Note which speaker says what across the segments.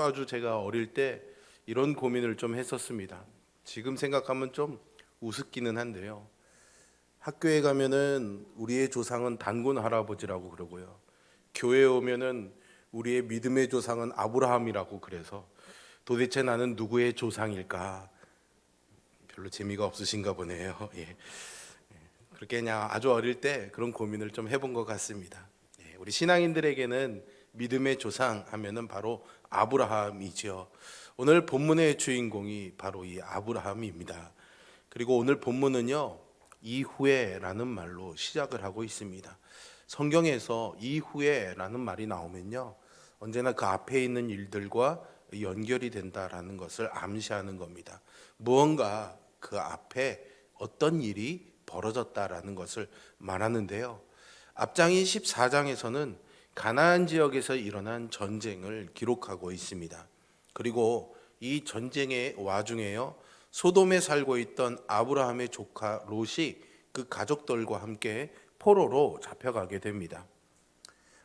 Speaker 1: 아주 제가 어릴 때 이런 고민을 좀 했었습니다. 지금 생각하면 좀 우습기는 한데요. 학교에 가면은 우리의 조상은 단군 할아버지라고 그러고요. 교회에 오면은 우리의 믿음의 조상은 아브라함이라고 그래서 도대체 나는 누구의 조상일까? 별로 재미가 없으신가 보네요. 예. 그렇게 그냥 아주 어릴 때 그런 고민을 좀 해본 것 같습니다. 예. 우리 신앙인들에게는 믿음의 조상 하면은 바로 아브라함이죠. 오늘 본문의 주인공이 바로 이 아브라함입니다. 그리고 오늘 본문은요, 이후에라는 말로 시작을 하고 있습니다. 성경에서 이후에라는 말이 나오면요, 언제나 그 앞에 있는 일들과 연결이 된다라는 것을 암시하는 겁니다. 무언가 그 앞에 어떤 일이 벌어졌다라는 것을 말하는데요. 앞장인 14장에서는 가나안 지역에서 일어난 전쟁을 기록하고 있습니다. 그리고 이 전쟁의 와중에요, 소돔에 살고 있던 아브라함의 조카 롯이 그 가족들과 함께 포로로 잡혀가게 됩니다.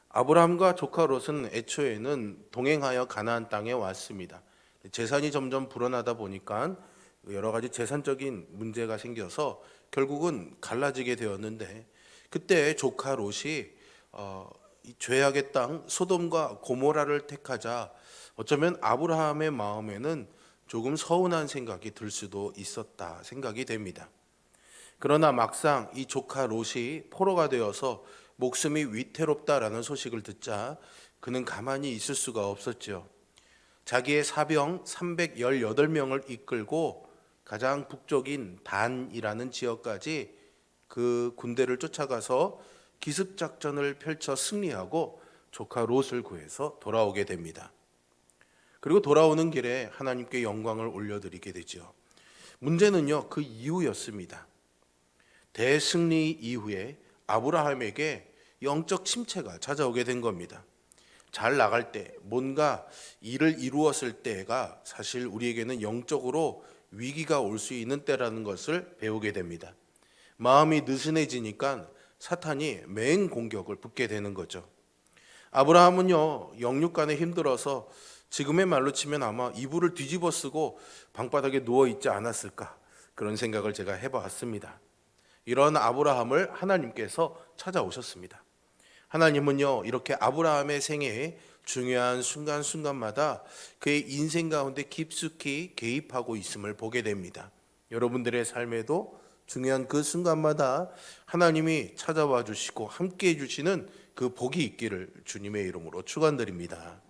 Speaker 1: 아브라함과 조카 롯은 애초에는 동행하여 가나안 땅에 왔습니다. 재산이 점점 불어나다 보니까 여러 가지 재산적인 문제가 생겨서 결국은 갈라지게 되었는데, 그때 조카 롯이 이 죄악의 땅 소돔과 고모라를 택하자 어쩌면 아브라함의 마음에는 조금 서운한 생각이 들 수도 있었다 생각이 됩니다. 그러나 막상 이 조카 롯이 포로가 되어서 목숨이 위태롭다라는 소식을 듣자 그는 가만히 있을 수가 없었죠. 자기의 사병 318명을 이끌고 가장 북쪽인 단이라는 지역까지 그 군대를 쫓아가서 기습작전을 펼쳐 승리하고 조카 롯을 구해서 돌아오게 됩니다. 그리고 돌아오는 길에 하나님께 영광을 올려드리게 되죠. 문제는요, 그 이후였습니다. 대승리 이후에 아브라함에게 영적 침체가 찾아오게 된 겁니다. 잘 나갈 때, 뭔가 일을 이루었을 때가 사실 우리에게는 영적으로 위기가 올 수 있는 때라는 것을 배우게 됩니다. 마음이 느슨해지니까 사탄이 맹 공격을 붙게 되는 거죠. 아브라함은요, 영육간에 힘들어서 지금의 말로 치면 아마 이불을 뒤집어 쓰고 방바닥에 누워 있지 않았을까, 그런 생각을 제가 해봤습니다. 이런 아브라함을 하나님께서 찾아오셨습니다. 하나님은요, 이렇게 아브라함의 생애에 중요한 순간순간마다 그의 인생 가운데 깊숙이 개입하고 있음을 보게 됩니다. 여러분들의 삶에도 중요한 그 순간마다 하나님이 찾아와 주시고 함께 해주시는 그 복이 있기를 주님의 이름으로 축원드립니다.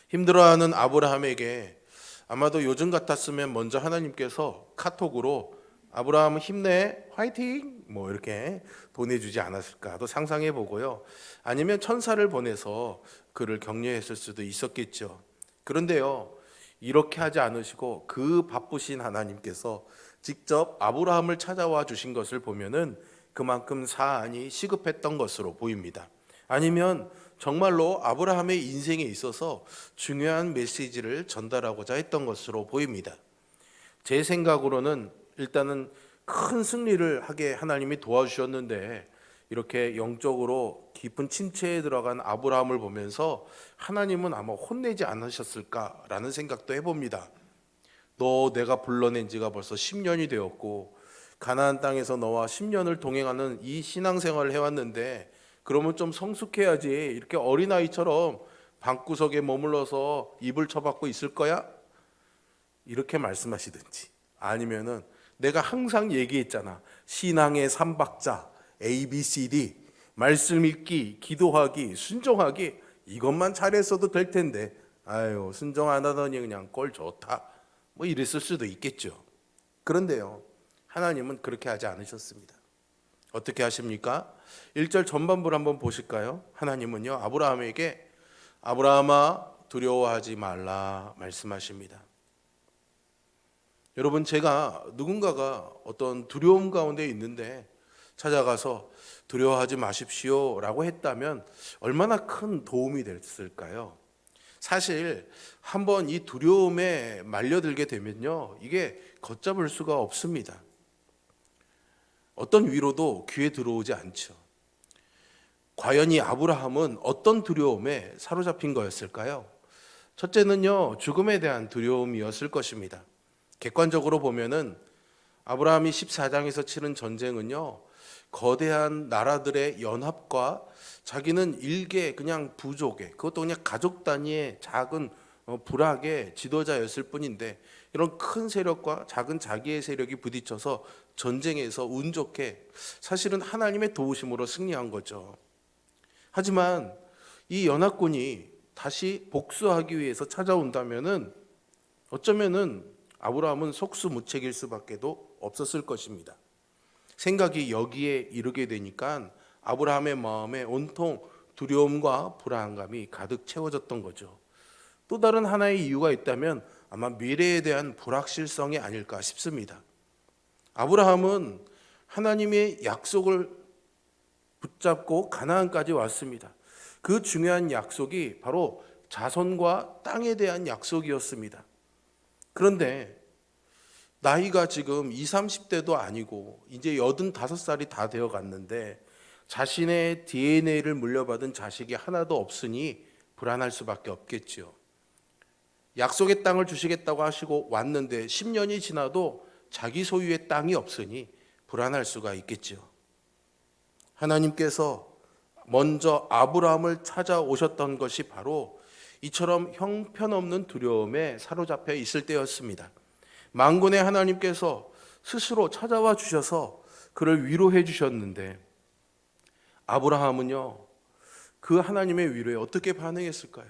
Speaker 1: 힘들어하는 아브라함에게 아마도 요즘 같았으면 먼저 하나님께서 카톡으로 아브라함 힘내, 화이팅, 뭐 이렇게 보내주지 않았을까도 상상해 보고요. 아니면 천사를 보내서 그를 격려했을 수도 있었겠죠. 그런데요, 이렇게 하지 않으시고 그 바쁘신 하나님께서 직접 아브라함을 찾아와 주신 것을 보면은 그만큼 사안이 시급했던 것으로 보입니다. 아니면 정말로 아브라함의 인생에 있어서 중요한 메시지를 전달하고자 했던 것으로 보입니다. 제 생각으로는 일단은 큰 승리를 하게 하나님이 도와주셨는데, 이렇게 영적으로 깊은 침체에 들어간 아브라함을 보면서 하나님은 아마 혼내지 않으셨을까라는 생각도 해봅니다. 너 내가 불러낸 지가 벌써 10년이 되었고 가나안 땅에서 너와 10년을 동행하는 이 신앙생활을 해왔는데 그러면 좀 성숙해야지, 이렇게 어린아이처럼 방구석에 머물러서 이불 쳐박고 있을 거야? 이렇게 말씀하시든지, 아니면은 내가 항상 얘기했잖아, 신앙의 3박자 ABCD, 말씀 읽기, 기도하기, 순종하기, 이것만 잘했어도 될 텐데 아유 순종 안 하더니 그냥 꼴 좋다, 뭐 이랬을 수도 있겠죠. 그런데요, 하나님은 그렇게 하지 않으셨습니다. 어떻게 하십니까? 1절 전반부를 한번 보실까요? 하나님은요, 아브라함에게 아브라함아 두려워하지 말라 말씀하십니다. 여러분, 제가 누군가가 어떤 두려움 가운데 있는데 찾아가서 두려워하지 마십시오 라고 했다면 얼마나 큰 도움이 됐을까요? 사실 한번 이 두려움에 말려들게 되면요, 이게 걷잡을 수가 없습니다. 어떤 위로도 귀에 들어오지 않죠. 과연 이 아브라함은 어떤 두려움에 사로잡힌 거였을까요? 첫째는요, 죽음에 대한 두려움이었을 것입니다. 객관적으로 보면은 아브라함이 14장에서 치른 전쟁은요, 거대한 나라들의 연합과 자기는 일개 그냥 부족의, 그것도 그냥 가족 단위의 작은 부락의 지도자였을 뿐인데, 이런 큰 세력과 작은 자기의 세력이 부딪혀서 전쟁에서 운 좋게 사실은 하나님의 도우심으로 승리한 거죠. 하지만 이 연합군이 다시 복수하기 위해서 찾아온다면은 어쩌면은 아브라함은 속수무책일 수밖에도 없었을 것입니다. 생각이 여기에 이르게 되니까 아브라함의 마음에 온통 두려움과 불안감이 가득 채워졌던 거죠. 또 다른 하나의 이유가 있다면 아마 미래에 대한 불확실성이 아닐까 싶습니다. 아브라함은 하나님의 약속을 붙잡고 가나안까지 왔습니다. 그 중요한 약속이 바로 자손과 땅에 대한 약속이었습니다. 그런데 나이가 지금 20, 30대도 아니고 이제 85살이 다 되어 갔는데 자신의 DNA를 물려받은 자식이 하나도 없으니 불안할 수밖에 없겠지요. 약속의 땅을 주시겠다고 하시고 왔는데 10년이 지나도 자기 소유의 땅이 없으니 불안할 수가 있겠지요. 하나님께서 먼저 아브라함을 찾아오셨던 것이 바로 이처럼 형편없는 두려움에 사로잡혀 있을 때였습니다. 만군의 하나님께서 스스로 찾아와 주셔서 그를 위로해 주셨는데 아브라함은요, 그 하나님의 위로에 어떻게 반응했을까요?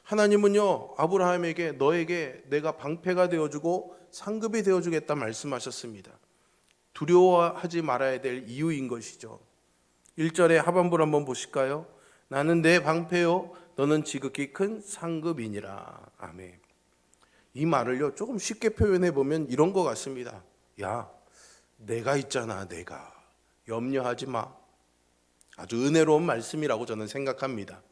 Speaker 1: 하나님은요, 아브라함에게 너에게 내가 방패가 되어주고 상급이 되어주겠다 말씀하셨습니다. 두려워하지 말아야 될 이유인 것이죠. 1절의 하반부를 한번 보실까요? 나는 내 방패요 너는 지극히 큰 상급이니라. 아멘. 이 말을요 조금 쉽게 표현해 보면 이런 것 같습니다. 야, 내가 있잖아. 내가 염려하지 마. 아주 은혜로운 말씀이라고 저는 생각합니다.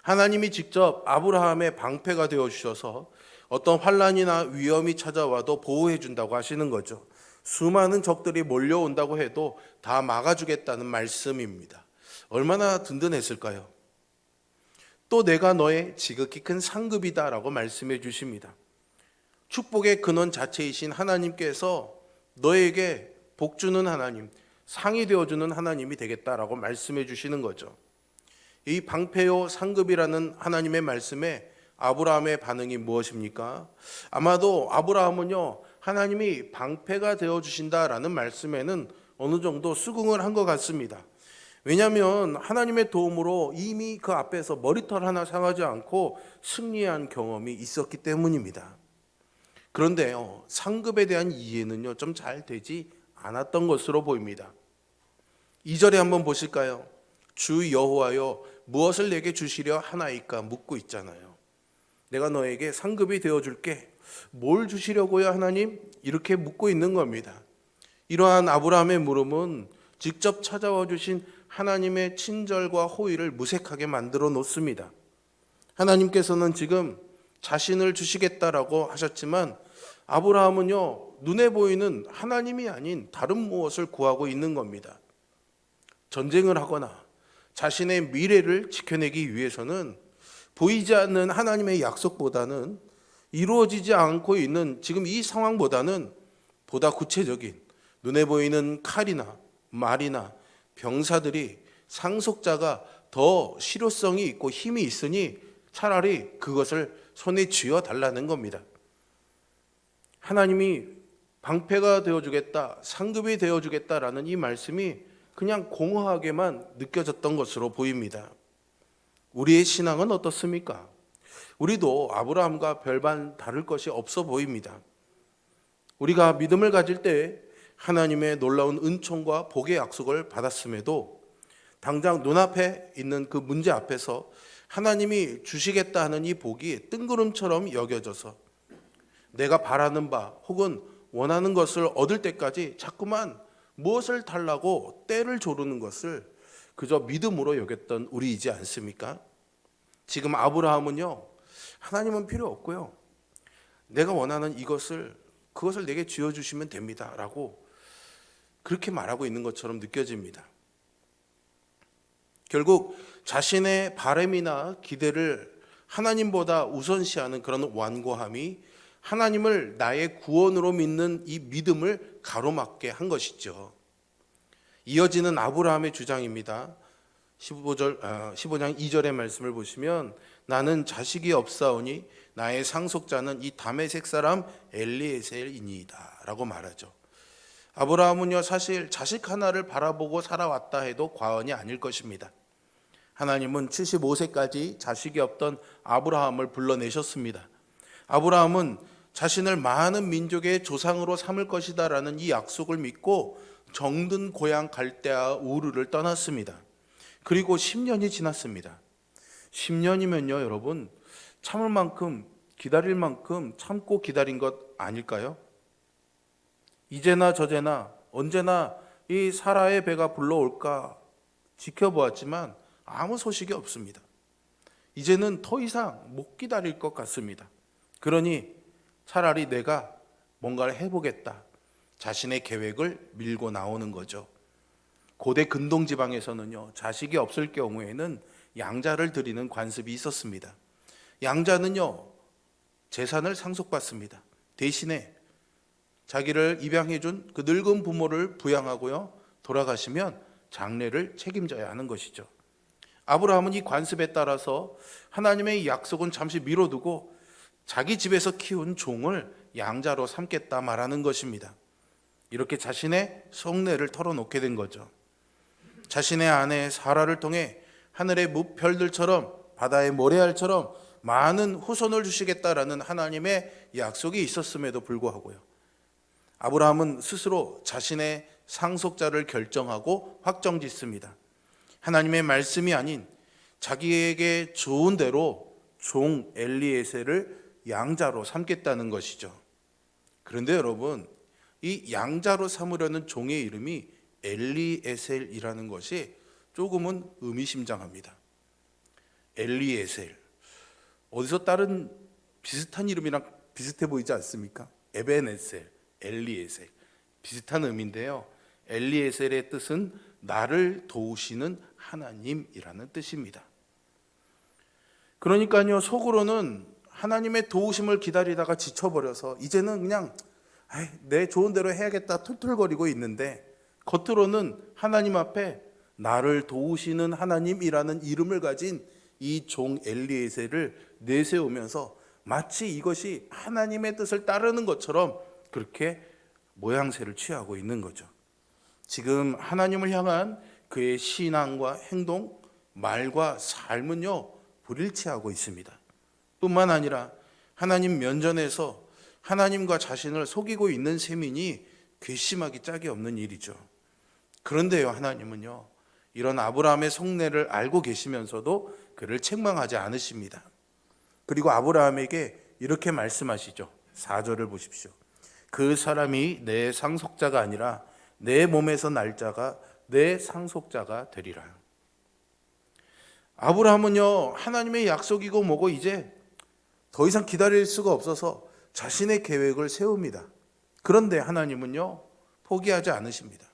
Speaker 1: 하나님이 직접 아브라함의 방패가 되어 주셔서 어떤 환난이나 위험이 찾아와도 보호해 준다고 하시는 거죠. 수많은 적들이 몰려온다고 해도 다 막아주겠다는 말씀입니다. 얼마나 든든했을까요? 또 내가 너의 지극히 큰 상급이다라고 말씀해 주십니다. 축복의 근원 자체이신 하나님께서 너에게 복 주는 하나님, 상이 되어주는 하나님이 되겠다라고 말씀해 주시는 거죠. 이 방패요 상급이라는 하나님의 말씀에 아브라함의 반응이 무엇입니까? 아마도 아브라함은요, 하나님이 방패가 되어주신다라는 말씀에는 어느 정도 수긍을 한 것 같습니다. 왜냐하면 하나님의 도움으로 이미 그 앞에서 머리털 하나 상하지 않고 승리한 경험이 있었기 때문입니다. 그런데요, 상급에 대한 이해는요, 좀 잘 되지 않았던 것으로 보입니다. 2절에 한번 보실까요? 주 여호와여 무엇을 내게 주시려 하나이까 묻고 있잖아요. 내가 너에게 상급이 되어줄게. 뭘 주시려고요 하나님? 이렇게 묻고 있는 겁니다. 이러한 아브라함의 물음은 직접 찾아와 주신 하나님의 친절과 호의를 무색하게 만들어 놓습니다. 하나님께서는 지금 자신을 주시겠다라고 하셨지만 아브라함은요, 눈에 보이는 하나님이 아닌 다른 무엇을 구하고 있는 겁니다. 전쟁을 하거나 자신의 미래를 지켜내기 위해서는 보이지 않는 하나님의 약속보다는 이루어지지 않고 있는 지금 이 상황보다는 보다 구체적인 눈에 보이는 칼이나 말이나 병사들이 상속자가 더 실효성이 있고 힘이 있으니 차라리 그것을 손에 쥐어 달라는 겁니다. 하나님이 방패가 되어주겠다, 상급이 되어주겠다라는 이 말씀이 그냥 공허하게만 느껴졌던 것으로 보입니다. 우리의 신앙은 어떻습니까? 우리도 아브라함과 별반 다를 것이 없어 보입니다. 우리가 믿음을 가질 때 하나님의 놀라운 은총과 복의 약속을 받았음에도 당장 눈앞에 있는 그 문제 앞에서 하나님이 주시겠다 하는 이 복이 뜬구름처럼 여겨져서 내가 바라는 바 혹은 원하는 것을 얻을 때까지 자꾸만 무엇을 달라고 때를 조르는 것을 그저 믿음으로 여겼던 우리이지 않습니까? 지금 아브라함은요, 하나님은 필요 없고요, 내가 원하는 그것을 내게 쥐어주시면 됩니다 라고 그렇게 말하고 있는 것처럼 느껴집니다. 결국 자신의 바람이나 기대를 하나님보다 우선시하는 그런 완고함이 하나님을 나의 구원으로 믿는 이 믿음을 가로막게 한 것이죠. 이어지는 아브라함의 주장입니다. 15장 2절의 말씀을 보시면 나는 자식이 없사오니 나의 상속자는 이 다메섹 사람 엘리에셀이니이다 라고 말하죠. 아브라함은요, 사실 자식 하나를 바라보고 살아왔다 해도 과언이 아닐 것입니다. 하나님은 75세까지 자식이 없던 아브라함을 불러내셨습니다. 아브라함은 자신을 많은 민족의 조상으로 삼을 것이다 라는 이 약속을 믿고 정든 고향 갈대아 우르를 떠났습니다. 그리고 10년이 지났습니다. 10년이면요, 여러분, 참을 만큼, 기다릴 만큼 참고 기다린 것 아닐까요? 이제나 저제나 언제나 이 사라의 배가 불러올까 지켜보았지만 아무 소식이 없습니다. 이제는 더 이상 못 기다릴 것 같습니다. 그러니 차라리 내가 뭔가를 해보겠다. 자신의 계획을 밀고 나오는 거죠. 고대 근동 지방에서는요, 자식이 없을 경우에는 양자를 드리는 관습이 있었습니다. 양자는요, 재산을 상속받습니다. 대신에 자기를 입양해준 그 늙은 부모를 부양하고요, 돌아가시면 장례를 책임져야 하는 것이죠. 아브라함은 이 관습에 따라서 하나님의 약속은 잠시 미뤄두고 자기 집에서 키운 종을 양자로 삼겠다 말하는 것입니다. 이렇게 자신의 속내를 털어놓게 된 거죠. 자신의 아내 사라를 통해 하늘의 무별들처럼 바다의 모래알처럼 많은 후손을 주시겠다라는 하나님의 약속이 있었음에도 불구하고요, 아브라함은 스스로 자신의 상속자를 결정하고 확정짓습니다. 하나님의 말씀이 아닌 자기에게 좋은 대로 종 엘리에셀을 양자로 삼겠다는 것이죠. 그런데 여러분, 이 양자로 삼으려는 종의 이름이 엘리에셀이라는 것이 조금은 의미심장합니다. 엘리에셀, 어디서 다른 비슷한 이름이랑 비슷해 보이지 않습니까? 에베네셀, 엘리에셀, 비슷한 의미인데요, 엘리에셀의 뜻은 나를 도우시는 하나님이라는 뜻입니다. 그러니까요, 속으로는 하나님의 도우심을 기다리다가 지쳐버려서 이제는 그냥 내 좋은 대로 해야겠다 툴툴거리고 있는데, 겉으로는 하나님 앞에 나를 도우시는 하나님이라는 이름을 가진 이 종 엘리에셀을 내세우면서 마치 이것이 하나님의 뜻을 따르는 것처럼 그렇게 모양새를 취하고 있는 거죠. 지금 하나님을 향한 그의 신앙과 행동, 말과 삶은요, 불일치하고 있습니다. 뿐만 아니라 하나님 면전에서 하나님과 자신을 속이고 있는 셈이니 괘씸하기 짝이 없는 일이죠. 그런데요, 하나님은요, 이런 아브라함의 속내를 알고 계시면서도 그를 책망하지 않으십니다. 그리고 아브라함에게 이렇게 말씀하시죠. 4절을 보십시오. 그 사람이 내 상속자가 아니라 내 몸에서 날 자가 내 상속자가 되리라. 아브라함은요, 하나님의 약속이고 뭐고 이제 더 이상 기다릴 수가 없어서 자신의 계획을 세웁니다. 그런데 하나님은요, 포기하지 않으십니다.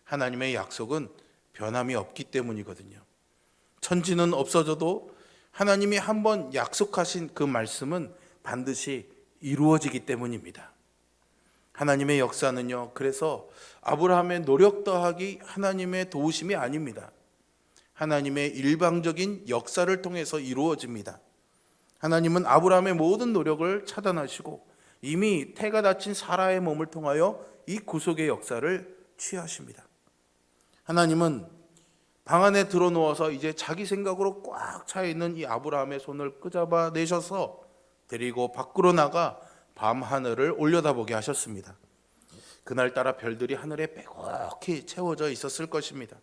Speaker 1: 하나님의 약속은 변함이 없기 때문이거든요. 천지는 없어져도 하나님이 한번 약속하신 그 말씀은 반드시 이루어지기 때문입니다. 하나님의 역사는요, 그래서 아브라함의 노력 더하기 하나님의 도우심이 아닙니다. 하나님의 일방적인 역사를 통해서 이루어집니다. 하나님은 아브라함의 모든 노력을 차단하시고 이미 태가 다친 사라의 몸을 통하여 이 구속의 역사를 취하십니다. 하나님은 방 안에 들어누워서 이제 자기 생각으로 꽉 차 있는 이 아브라함의 손을 끄잡아 내셔서 데리고 밖으로 나가 밤 하늘을 올려다보게 하셨습니다. 그날따라 별들이 하늘에 빼곡히 채워져 있었을 것입니다.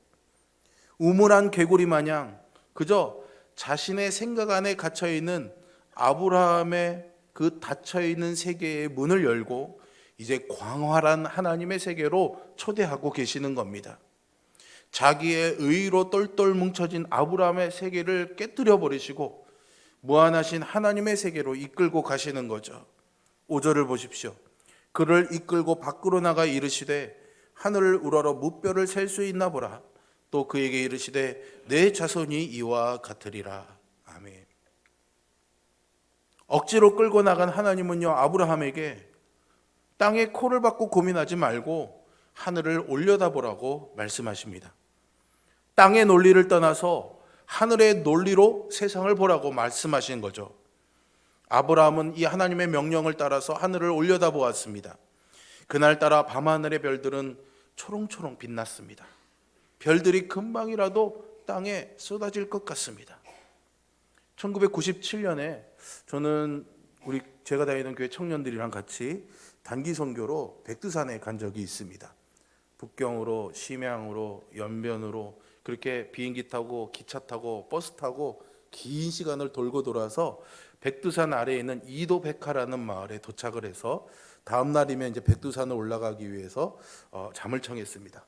Speaker 1: 우물한 개구리 마냥 그저 자신의 생각 안에 갇혀있는 아브라함의 그 닫혀있는 세계의 문을 열고 이제 광활한 하나님의 세계로 초대하고 계시는 겁니다. 자기의 의로 똘똘 뭉쳐진 아브라함의 세계를 깨뜨려 버리시고 무한하신 하나님의 세계로 이끌고 가시는 거죠. 5절을 보십시오. 그를 이끌고 밖으로 나가 이르시되 하늘을 우러러 무뼈를 셀 수 있나 보라. 또 그에게 이르시되 내 자손이 이와 같으리라. 아멘. 억지로 끌고 나간 하나님은요, 아브라함에게 땅에 코를 박고 고민하지 말고 하늘을 올려다보라고 말씀하십니다. 땅의 논리를 떠나서 하늘의 논리로 세상을 보라고 말씀하신 거죠. 아브라함은 이 하나님의 명령을 따라서 하늘을 올려다보았습니다. 그날따라 밤하늘의 별들은 초롱초롱 빛났습니다. 별들이 금방이라도 땅에 쏟아질 것 같습니다. 1997년에 저는 제가 다니는 교회 청년들이랑 같이 단기 선교로 백두산에 간 적이 있습니다. 북경으로, 심양으로, 연변으로 그렇게 비행기 타고 기차 타고 버스 타고 긴 시간을 돌고 돌아서 백두산 아래에 있는 이도백화라는 마을에 도착을 해서 다음 날이면 이제 백두산을 올라가기 위해서 잠을 청했습니다.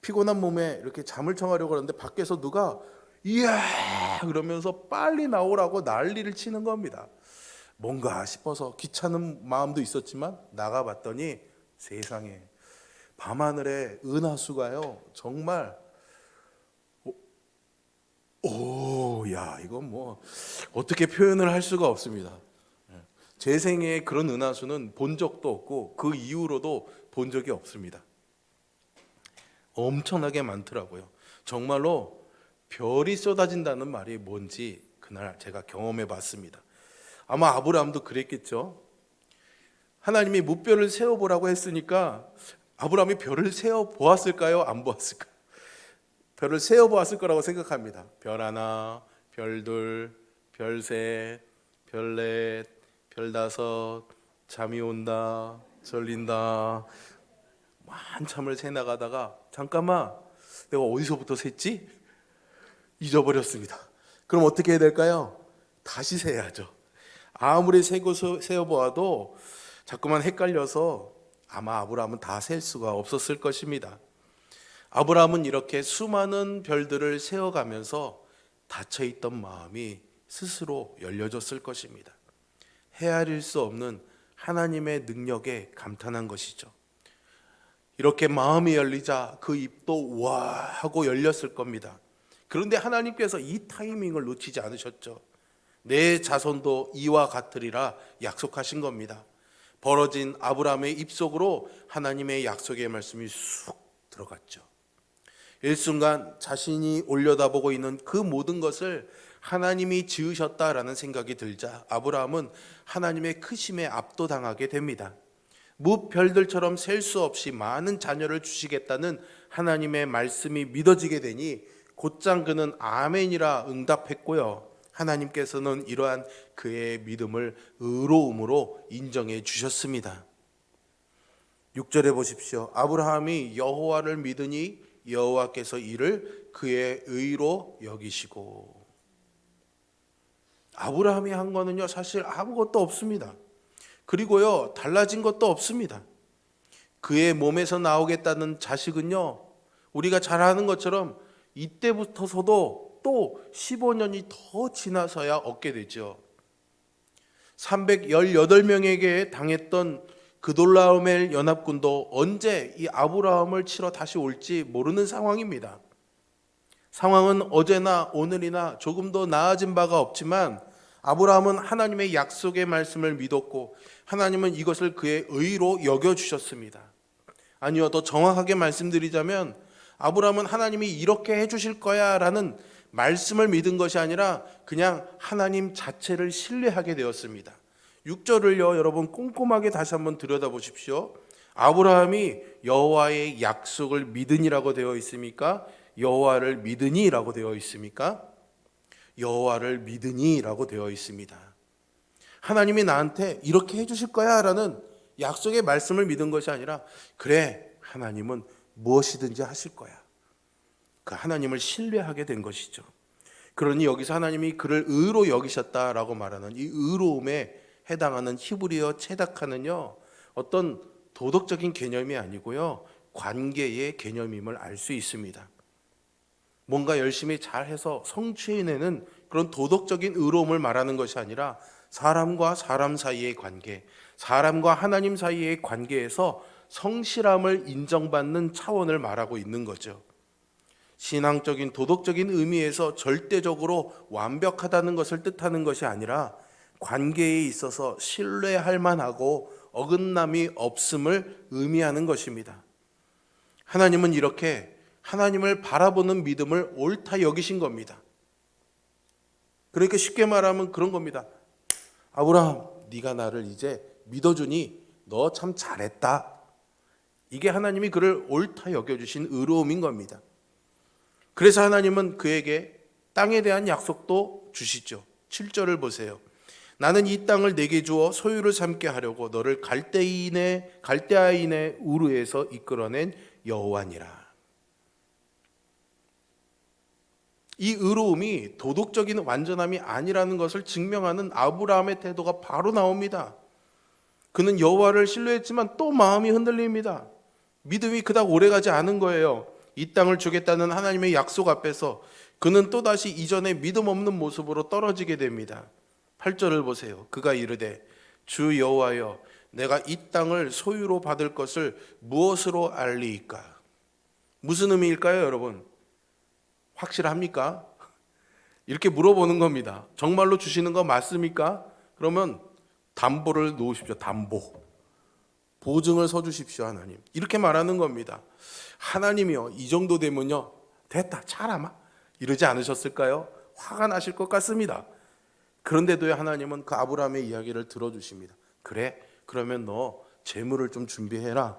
Speaker 1: 피곤한 몸에 이렇게 잠을 청하려고 하는데 밖에서 누가 이야 그러면서 빨리 나오라고 난리를 치는 겁니다. 뭔가 싶어서 귀찮은 마음도 있었지만 나가봤더니 세상에 밤하늘에 은하수가요 정말 야 이건 뭐 어떻게 표현을 할 수가 없습니다. 제 생애에 그런 은하수는 본 적도 없고 그 이후로도 본 적이 없습니다. 엄청나게 많더라고요. 정말로 별이 쏟아진다는 말이 뭔지 그날 제가 경험해 봤습니다. 아마 아브라함도 그랬겠죠. 하나님이 무별을 세어보라고 했으니까 아브라함이 별을 세어보았을까요? 안 보았을까요? 별을 세어보았을 거라고 생각합니다. 별 하나, 별 둘, 별 셋, 별 넷, 별 다섯, 잠이 온다, 졸린다 한참을 세 나가다가 잠깐만 내가 어디서부터 셌지? 잊어버렸습니다. 그럼 어떻게 해야 될까요? 다시 세야죠. 아무리 세어보아도 자꾸만 헷갈려서 아마 아브라함은 다 셀 수가 없었을 것입니다. 아브라함은 이렇게 수많은 별들을 세어가면서 닫혀있던 마음이 스스로 열려졌을 것입니다. 헤아릴 수 없는 하나님의 능력에 감탄한 것이죠. 이렇게 마음이 열리자 그 입도 와 하고 열렸을 겁니다. 그런데 하나님께서 이 타이밍을 놓치지 않으셨죠. 내 자손도 이와 같으리라 약속하신 겁니다. 벌어진 아브라함의 입속으로 하나님의 약속의 말씀이 쑥 들어갔죠. 일순간 자신이 올려다보고 있는 그 모든 것을 하나님이 지으셨다라는 생각이 들자 아브라함은 하나님의 크심에 압도당하게 됩니다. 무별들처럼 셀 수 없이 많은 자녀를 주시겠다는 하나님의 말씀이 믿어지게 되니 곧장 그는 아멘이라 응답했고요. 하나님께서는 이러한 그의 믿음을 의로움으로 인정해 주셨습니다. 6절에 보십시오. 아브라함이 여호와를 믿으니 여호와께서 이를 그의 의로 여기시고. 아브라함이 한 거는요 사실 아무것도 없습니다. 그리고요 달라진 것도 없습니다. 그의 몸에서 나오겠다는 자식은요 우리가 잘 아는 것처럼 이때부터서도 또 15년이 더 지나서야 얻게 되죠. 318명에게 당했던 그돌라오멜 연합군도 언제 이 아브라함을 치러 다시 올지 모르는 상황입니다. 상황은 어제나 오늘이나 조금 더 나아진 바가 없지만 아브라함은 하나님의 약속의 말씀을 믿었고 하나님은 이것을 그의 의로 여겨주셨습니다. 아니요, 더 정확하게 말씀드리자면 아브라함은 하나님이 이렇게 해주실 거야 라는 말씀을 믿은 것이 아니라 그냥 하나님 자체를 신뢰하게 되었습니다. 6절을요 여러분 꼼꼼하게 다시 한번 들여다보십시오. 아브라함이 여호와의 약속을 믿으니라고 되어 있습니까? 여호와를 믿으니라고 되어 있습니까? 여호와를 믿으니라고 되어 있습니다. 하나님이 나한테 이렇게 해주실 거야 라는 약속의 말씀을 믿은 것이 아니라 그래 하나님은 무엇이든지 하실 거야. 그 하나님을 신뢰하게 된 것이죠. 그러니 여기서 하나님이 그를 의로 여기셨다라고 말하는 이 의로움에 해당하는 히브리어 체다카는요 어떤 도덕적인 개념이 아니고요 관계의 개념임을 알 수 있습니다. 뭔가 열심히 잘해서 성취해내는 그런 도덕적인 의로움을 말하는 것이 아니라 사람과 사람 사이의 관계, 사람과 하나님 사이의 관계에서 성실함을 인정받는 차원을 말하고 있는 거죠. 신앙적인 도덕적인 의미에서 절대적으로 완벽하다는 것을 뜻하는 것이 아니라 관계에 있어서 신뢰할 만하고 어긋남이 없음을 의미하는 것입니다. 하나님은 이렇게 하나님을 바라보는 믿음을 옳다 여기신 겁니다. 그러니까 쉽게 말하면 그런 겁니다. 아브라함, 네가 나를 이제 믿어주니 너 참 잘했다. 이게 하나님이 그를 옳다 여겨주신 의로움인 겁니다. 그래서 하나님은 그에게 땅에 대한 약속도 주시죠. 7절을 보세요. 나는 이 땅을 내게 주어 소유를 삼게 하려고 너를 갈대아인의 우르에서 이끌어낸 여호와니라. 이 의로움이 도덕적인 완전함이 아니라는 것을 증명하는 아브라함의 태도가 바로 나옵니다. 그는 여호와를 신뢰했지만 또 마음이 흔들립니다. 믿음이 그닥 오래가지 않은 거예요. 이 땅을 주겠다는 하나님의 약속 앞에서 그는 또다시 이전의 믿음 없는 모습으로 떨어지게 됩니다. 8절을 보세요. 그가 이르되 주 여호와여 내가 이 땅을 소유로 받을 것을 무엇으로 알리이까? 무슨 의미일까요, 여러분? 확실합니까? 이렇게 물어보는 겁니다. 정말로 주시는 거 맞습니까? 그러면 담보를 놓으십시오. 담보. 보증을 서주십시오, 하나님. 이렇게 말하는 겁니다. 하나님이요, 이 정도 되면요, 됐다, 차라마. 이러지 않으셨을까요? 화가 나실 것 같습니다. 그런데도요, 하나님은 그 아브라함의 이야기를 들어주십니다. 그래, 그러면 너 재물을 좀 준비해라.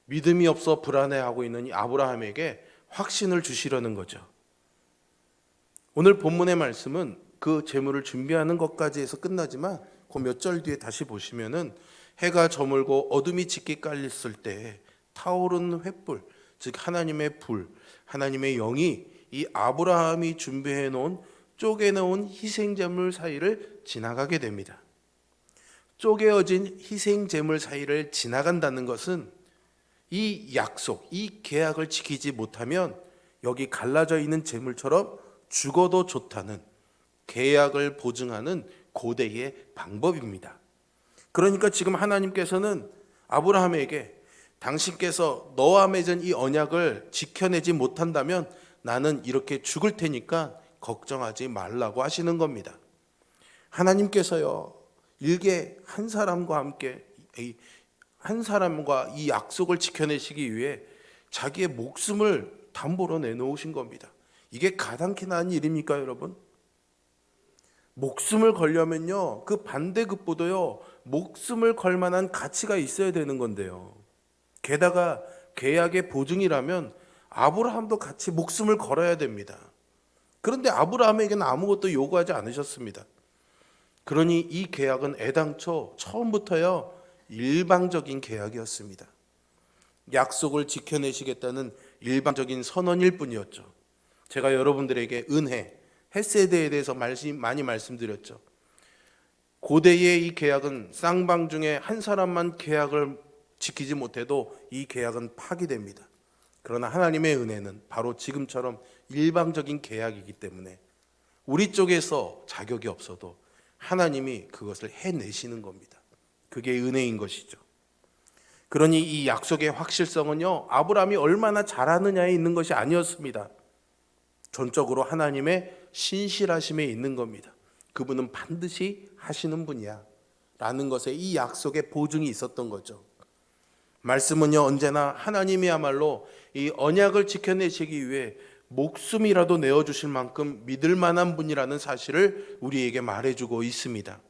Speaker 1: 믿음이 없어 불안해하고 있는 이 아브라함에게 확신을 주시려는 거죠. 오늘 본문의 말씀은 그 재물을 준비하는 것까지 해서 끝나지만 그 몇 절 뒤에 다시 보시면은 해가 저물고 어둠이 짙게 깔렸을 때 타오르는 횃불, 즉 하나님의 불, 하나님의 영이 이 아브라함이 준비해 놓은 쪼개놓은 희생제물 사이를 지나가게 됩니다. 쪼개어진 희생제물 사이를 지나간다는 것은 이 약속, 이 계약을 지키지 못하면 여기 갈라져 있는 제물처럼 죽어도 좋다는 계약을 보증하는 고대의 방법입니다. 그러니까 지금 하나님께서는 아브라함에게 당신께서 너와 맺은 이 언약을 지켜내지 못한다면 나는 이렇게 죽을 테니까 걱정하지 말라고 하시는 겁니다. 하나님께서요, 일개 한 사람과 함께 한 사람과 이 약속을 지켜내시기 위해 자기의 목숨을 담보로 내놓으신 겁니다. 이게 가당키나 한 일입니까, 여러분? 목숨을 걸려면요, 그 반대급부도요, 목숨을 걸 만한 가치가 있어야 되는 건데요. 게다가 계약의 보증이라면 아브라함도 같이 목숨을 걸어야 됩니다. 그런데 아브라함에게는 아무것도 요구하지 않으셨습니다. 그러니 이 계약은 애당초 처음부터요, 일방적인 계약이었습니다. 약속을 지켜내시겠다는 일방적인 선언일 뿐이었죠. 제가 여러분들에게 은혜, 헤세드에 대해서 많이 말씀드렸죠. 고대의 이 계약은 쌍방 중에 한 사람만 계약을 지키지 못해도 이 계약은 파기됩니다. 그러나 하나님의 은혜는 바로 지금처럼 일방적인 계약이기 때문에 우리 쪽에서 자격이 없어도 하나님이 그것을 해내시는 겁니다. 그게 은혜인 것이죠. 그러니 이 약속의 확실성은요, 아브라함이 얼마나 잘하느냐에 있는 것이 아니었습니다. 전적으로 하나님의 신실하심에 있는 겁니다. 그분은 반드시 하시는 분이야 라는 것에 이 약속의 보증이 있었던 거죠. 말씀은요, 언제나 하나님이야말로 이 언약을 지켜내시기 위해 목숨이라도 내어주실 만큼 믿을 만한 분이라는 사실을 우리에게 말해주고 있습니다.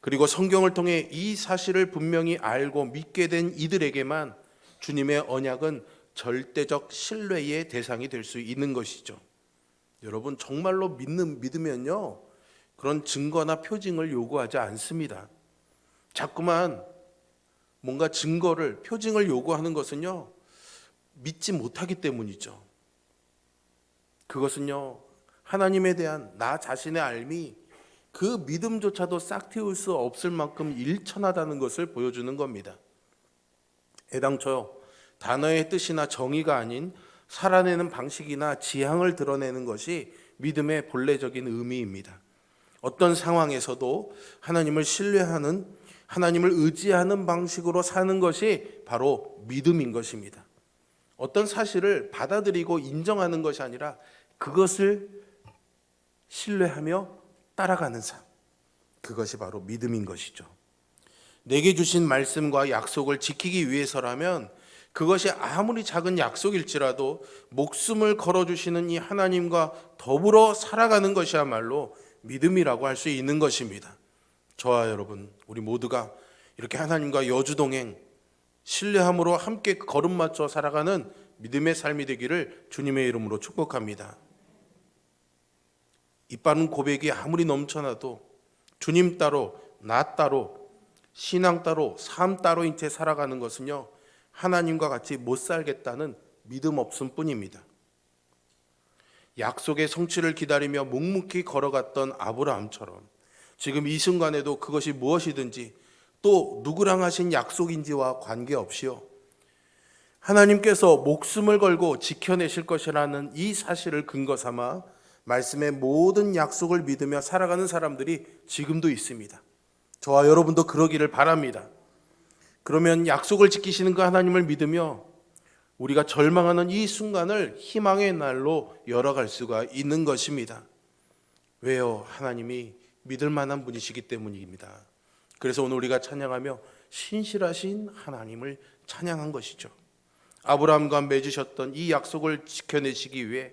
Speaker 1: 그리고 성경을 통해 이 사실을 분명히 알고 믿게 된 이들에게만 주님의 언약은 절대적 신뢰의 대상이 될 수 있는 것이죠. 여러분, 정말로 믿으면요, 그런 증거나 표징을 요구하지 않습니다. 자꾸만 뭔가 증거를, 표징을 요구하는 것은요, 믿지 못하기 때문이죠. 그것은요, 하나님에 대한 나 자신의 알미, 그 믿음조차도 싹 틔울 수 없을 만큼 일천하다는 것을 보여주는 겁니다. 애당초 단어의 뜻이나 정의가 아닌 살아내는 방식이나 지향을 드러내는 것이 믿음의 본래적인 의미입니다. 어떤 상황에서도 하나님을 신뢰하는, 하나님을 의지하는 방식으로 사는 것이 바로 믿음인 것입니다. 어떤 사실을 받아들이고 인정하는 것이 아니라 그것을 신뢰하며 따라가는 삶, 그것이 바로 믿음인 것이죠. 내게 주신 말씀과 약속을 지키기 위해서라면 그것이 아무리 작은 약속일지라도 목숨을 걸어주시는 이 하나님과 더불어 살아가는 것이야말로 믿음이라고 할 수 있는 것입니다. 저와 여러분, 우리 모두가 이렇게 하나님과 여주동행, 신뢰함으로 함께 걸음 맞춰 살아가는 믿음의 삶이 되기를 주님의 이름으로 축복합니다. 이빠른 고백이 아무리 넘쳐나도 주님 따로, 나 따로, 신앙 따로, 삶 따로인 채 살아가는 것은요, 하나님과 같이 못 살겠다는 믿음 없음 뿐입니다. 약속의 성취를 기다리며 묵묵히 걸어갔던 아브라함처럼 지금 이 순간에도 그것이 무엇이든지 또 누구랑 하신 약속인지와 관계없이요, 하나님께서 목숨을 걸고 지켜내실 것이라는 이 사실을 근거 삼아 말씀의 모든 약속을 믿으며 살아가는 사람들이 지금도 있습니다. 저와 여러분도 그러기를 바랍니다. 그러면 약속을 지키시는 그 하나님을 믿으며 우리가 절망하는 이 순간을 희망의 날로 열어갈 수가 있는 것입니다. 왜요? 하나님이 믿을 만한 분이시기 때문입니다. 그래서 오늘 우리가 찬양하며 신실하신 하나님을 찬양한 것이죠. 아브라함과 맺으셨던 이 약속을 지켜내시기 위해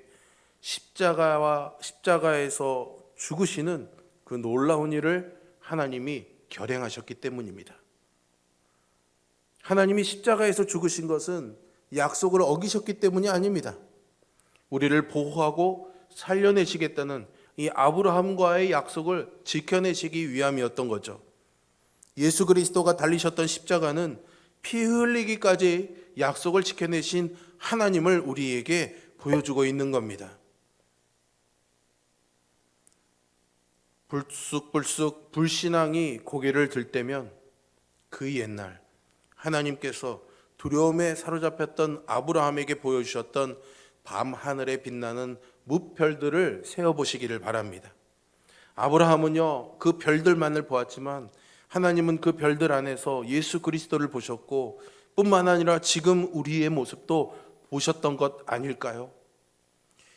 Speaker 1: 십자가에서 죽으시는 그 놀라운 일을 하나님이 결행하셨기 때문입니다. 하나님이 십자가에서 죽으신 것은 약속을 어기셨기 때문이 아닙니다. 우리를 보호하고 살려내시겠다는 이 아브라함과의 약속을 지켜내시기 위함이었던 거죠. 예수 그리스도가 달리셨던 십자가는 피 흘리기까지 약속을 지켜내신 하나님을 우리에게 보여주고 있는 겁니다. 불쑥불쑥 불신앙이 고개를 들 때면 그 옛날 하나님께서 두려움에 사로잡혔던 아브라함에게 보여주셨던 밤하늘에 빛나는 무별들을 세어보시기를 바랍니다. 아브라함은요, 그 별들만을 보았지만 하나님은 그 별들 안에서 예수 그리스도를 보셨고 뿐만 아니라 지금 우리의 모습도 보셨던 것 아닐까요?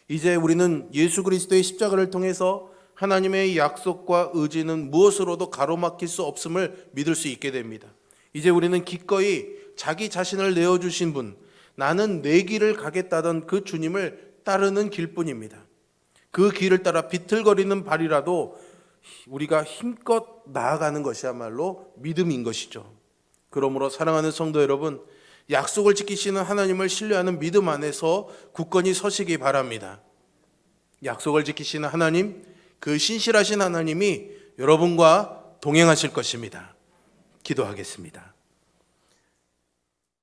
Speaker 1: 이제 우리는 예수 그리스도의 십자가를 통해서 하나님의 약속과 의지는 무엇으로도 가로막힐 수 없음을 믿을 수 있게 됩니다. 이제 우리는 기꺼이 자기 자신을 내어주신 분, 나는 내 길을 가겠다던 그 주님을 따르는 길뿐입니다. 그 길을 따라 비틀거리는 발이라도 우리가 힘껏 나아가는 것이야말로 믿음인 것이죠. 그러므로 사랑하는 성도 여러분, 약속을 지키시는 하나님을 신뢰하는 믿음 안에서 굳건히 서시기 바랍니다. 약속을 지키시는 하나님, 그 신실하신 하나님이 여러분과 동행하실 것입니다. 기도하겠습니다.